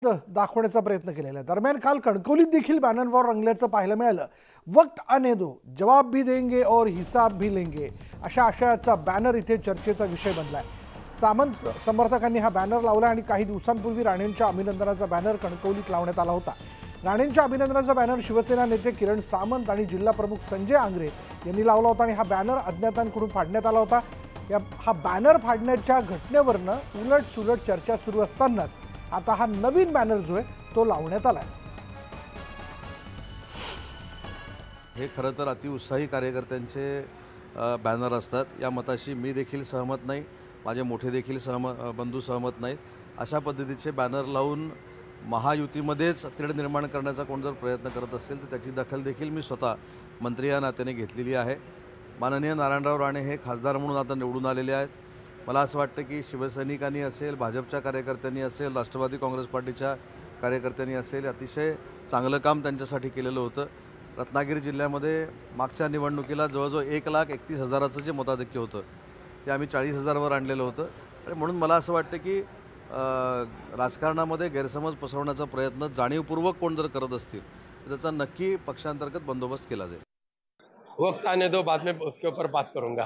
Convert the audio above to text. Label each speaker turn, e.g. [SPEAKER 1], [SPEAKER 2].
[SPEAKER 1] दाखवण्याचा प्रयत्न केलेला आहे। दरम्यान काल कणकवलीत देखील बॅनरवर रंगल्याचं पाहायला मिळालं। वक्त आने दो, जवाब भी देंगे और हिसाब भी लेंगे अशा आशयाचा बॅनर इथे चर्चेचा विषय बनलाय। सामंत समर्थकांनी हा बॅनर लावला आणि काही दिवसांपूर्वी राणेंच्या अभिनंदनाचा बॅनर कणकवलीत लावण्यात आला होता। राणेंच्या अभिनंदनाचा बॅनर शिवसेना नेते किरण सामंत आणि जिल्हा प्रमुख संजय आंग्रे यांनी लावला होता आणि हा बॅनर अज्ञातांकडून फाडण्यात आला होता। हा बॅनर फाडण्याच्या घटनेवरनं उलट-सुलट चर्चा सुरू असतानाच आता हा नवीन बॅनर जो आहे तो लावण्यात आलाय।
[SPEAKER 2] हे खरं तर अतिउत्साही कार्यकर्त्यांचे बॅनर असतात। या मताशी मी देखील सहमत नाही, माझे मोठे देखील बंधू सहमत नाहीत। अशा पद्धतीचे बॅनर लावून महायुतीमध्येच तेढ निर्माण करण्याचा कोण जर प्रयत्न करत असेल तर त्याची दखल देखील मी स्वतः मंत्री या नात्याने घेतलेली आहे। माननीय नारायणराव राणे हे खासदार म्हणून आता निवडून आलेले आहेत। मला असं वाटतं की शिवसैनिकांनी असेल, भाजपच्या कार्यकर्त्यांनी असेल, राष्ट्रवादी काँग्रेस पार्टीच्या कार्यकर्त्यांनी असेल, अतिशय चांगलं काम त्यांच्यासाठी केलेलं होतं। रत्नागिरी जिल्ह्यामध्ये मागच्या निवडणुकीला जवळजवळ 1,31,000चं जे मताधिक्य होतं ते आम्ही 40,000वर आणलेलं होतं। आणि म्हणून मला असं वाटतं की राजकारणामध्ये गैरसमज पसरवण्याचा प्रयत्न जाणीवपूर्वक कोण जर करत असतील तर त्याचा नक्की पक्षांतर्गत बंदोबस्त केला जाईल।
[SPEAKER 3] वक्त आने दो, बाद में उसके ऊपर बात करूंगा।